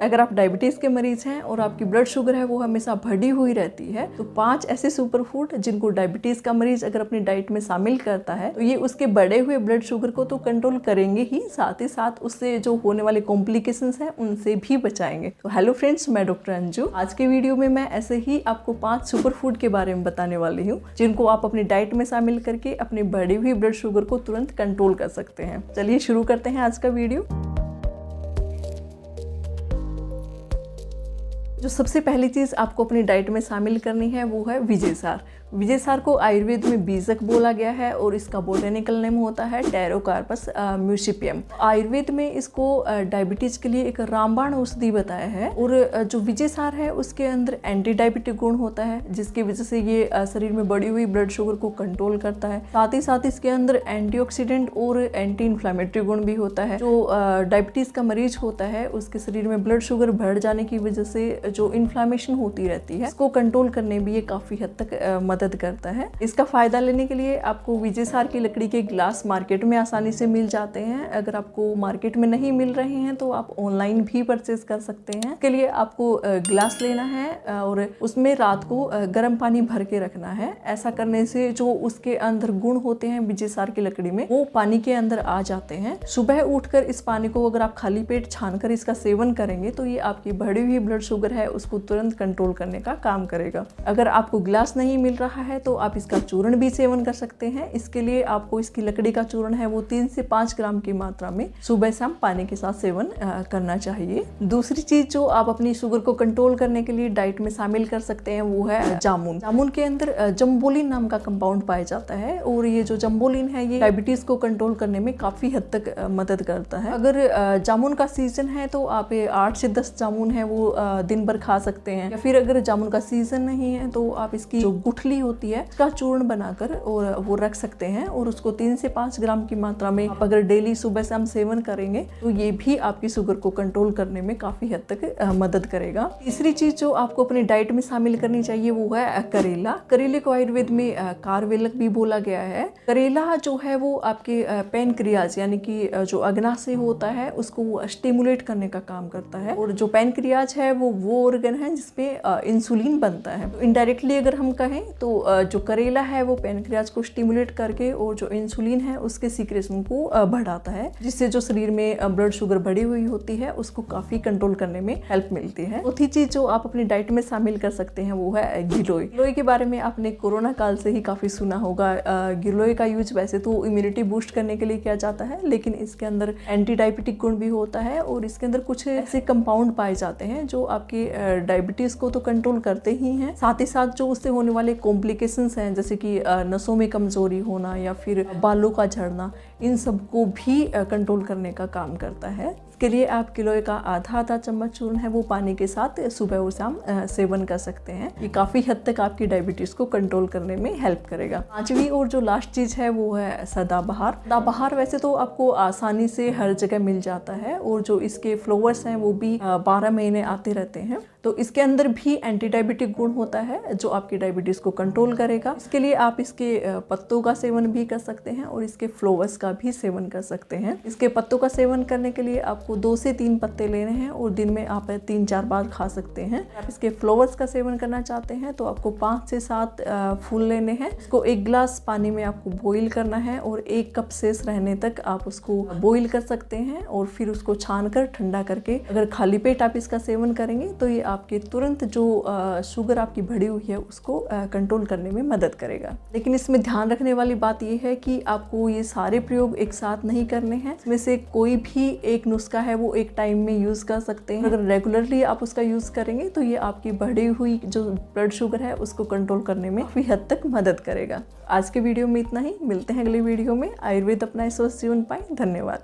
अगर आप डायबिटीज़ के मरीज हैं और आपकी ब्लड शुगर है वो हमेशा बढ़ी हुई रहती है, तो 5 ऐसे सुपर फूड जिनको डायबिटीज़ का मरीज अगर अपनी डाइट में शामिल करता है तो ये उसके बढ़े हुए ब्लड शुगर को तो कंट्रोल करेंगे ही, साथ ही साथ उससे जो होने वाले कॉम्प्लिकेशंस हैं उनसे भी बचाएंगे। तो हेलो फ्रेंड्स, मैं डॉक्टर अंजू। आज के वीडियो में मैं ऐसे ही आपको 5 सुपर फूड के बारे में बताने वाली हूँ जिनको आप अपनी डाइट में शामिल करके अपनी बढ़ी हुई ब्लड शुगर को तुरंत कंट्रोल कर सकते हैं। चलिए शुरू करते हैं आज का वीडियो। जो सबसे पहली चीज़ आपको अपनी डाइट में शामिल करनी है वो है विजयसार। विजयसार को आयुर्वेद में बीजक बोला गया है और इसका बोटेनिकल नेम होता है टेरोकार्पस म्यूसिपियम। आयुर्वेद में इसको डायबिटीज के लिए एक रामबाण औषधि बताया है। और जो विजयसार है उसके अंदर एंटी डायबिटिक गुण होता है जिसकी वजह से ये शरीर में बढ़ी हुई ब्लड शुगर को कंट्रोल करता है। साथ ही साथ इसके अंदर एंटीऑक्सीडेंट और एंटी इन्फ्लेमेटरी गुण भी होता है। जो डायबिटीज का मरीज होता है उसके शरीर में ब्लड शुगर बढ़ जाने की वजह से जो इन्फ्लेमेशन होती रहती है इसको कंट्रोल करने में ये काफी हद तक मदद करता है। इसका फायदा लेने के लिए आपको विजयसार की लकड़ी के ग्लास मार्केट में आसानी से मिल जाते हैं। अगर आपको मार्केट में नहीं मिल रहे हैं तो आप ऑनलाइन भी परचेज कर सकते हैं। इसके लिए आपको ग्लास लेना है और उसमें रात को गर्म पानी भर के रखना है। ऐसा करने से जो उसके अंदर गुण होते हैं विजयसार की लकड़ी में वो पानी के अंदर आ जाते हैं। सुबह उठकर इस पानी को अगर आप खाली पेट छानकर इसका सेवन करेंगे तो ये आपकी बढ़ी हुई ब्लड शुगर है उसको तुरंत कंट्रोल करने का काम करेगा। अगर आपको ग्लास नहीं मिल रहा है तो आप इसका चूर्ण भी सेवन कर सकते हैं। इसके लिए आपको इसकी लकड़ी का चूर्ण है वो 3 से 5 ग्राम की मात्रा में सुबह शाम पानी के साथ सेवन करना चाहिए। दूसरी चीज जो आप अपनी शुगर को कंट्रोल करने के लिए डाइट में शामिल कर सकते हैं वो है जामुन। जामुन के अंदर जम्बोलिन नाम का कंपाउंड पाया जाता है और ये जो जम्बोलिन है ये डायबिटीज को कंट्रोल करने में काफी हद तक मदद करता है। अगर जामुन का सीजन है तो आप 8 से 10 जामुन है वो दिन भर खा सकते हैं, या फिर अगर जामुन का सीजन नहीं है तो आप इसकी जो गुठली होती है उसका चूर्ण बनाकर और वो रख सकते हैं और उसको 3 से 5 ग्राम की मात्रा में आप अगर डेली सुबह शाम सेवन करेंगे तो ये भी आपकी शुगर को कंट्रोल करने में काफी हद तक मदद करेगा। तीसरी चीज जो आपको अपनी डाइट में शामिल करनी चाहिए वो है करेला। करेले को आयुर्वेद में कारवेलक भी बोला गया है। करेला जो है वो आपके पैनक्रियाज यानी कि जो अग्नाशय होता है उसको स्टिमुलेट करने का काम करता है। और जो पैनक्रियाज है वो ऑर्गन है जिसमें इंसुलिन बनता है। तो इनडायरेक्टली अगर हम कहें तो जो करेला है वो पैनक्रियाज को स्टिमुलेट करके और जो इंसुलिन है उसके सीक्रेशन को बढ़ाता है, जिससे जो शरीर में ब्लड शुगर बढ़ी हुई होती है उसको काफी कंट्रोल करने में हेल्प मिलती है। चौथी चीज जो आप अपनी डाइट में शामिल कर सकते हैं वो है गिलोय। गिलोय के बारे में आपने कोरोना काल से ही काफी सुना होगा। गिलोय का यूज वैसे तो इम्यूनिटी बूस्ट करने के लिए किया जाता है, लेकिन इसके अंदर एंटी डायबिटिक गुण भी होता है और इसके अंदर कुछ ऐसे कंपाउंड पाए जाते हैं जो आपके डायबिटीज को तो कंट्रोल करते ही हैं, साथ ही साथ जो उससे होने वाले कॉम्प्लिकेशंस हैं जैसे कि नसों में कमजोरी होना या फिर बालों का झड़ना, इन सब को भी कंट्रोल करने का काम करता है। इसके लिए आप गिलोय का आधा चम्मच चूर्ण है वो पानी के साथ सुबह और शाम सेवन कर सकते हैं। ये काफी हद तक आपकी डायबिटीज को कंट्रोल करने में हेल्प करेगा। पांचवी और जो लास्ट चीज है वो है सदाबहार। सदाबहार वैसे तो आपको आसानी से हर जगह मिल जाता है और जो इसके फ्लावर्स हैं वो भी 12 महीने आते रहते हैं। तो इसके अंदर भी एंटी डायबिटिक गुण होता है जो आपकी डायबिटीज को कंट्रोल करेगा। इसके लिए आप इसके पत्तों का सेवन भी कर सकते हैं और इसके फ्लावर्स का भी सेवन कर सकते हैं। इसके पत्तों का सेवन करने के लिए आपको 2 से 3 पत्ते लेने हैं और दिन में आप 3-4 बार खा सकते हैं। आप इसके फ्लावर्स का सेवन करना चाहते हैं तो आपको 5 से 7 फूल लेने हैं। इसको 1 गिलास पानी में आपको बॉईल करना है और 1 कप शेष रहने तक आप उसको बॉईल कर सकते हैं और फिर उसको छान कर ठंडा करके अगर खाली पेट आप इसका सेवन करेंगे तो ये आपके तुरंत जो शुगर आपकी बढ़ी हुई है उसको कंट्रोल करने में मदद करेगा। लेकिन इसमें ध्यान रखने वाली बात यह है कि आपको ये सारे प्रयोग एक साथ नहीं करने हैं। इसमें से कोई भी एक नुस्खा है वो एक टाइम में यूज कर सकते हैं। अगर रेगुलरली आप उसका यूज करेंगे तो ये आपकी बढ़ी हुई जो ब्लड शुगर है उसको कंट्रोल करने में काफी हद तक मदद करेगा। आज के वीडियो में इतना ही। मिलते हैं अगले वीडियो में। आयुर्वेद अपना स्वस्थ जीवन पाएं। धन्यवाद।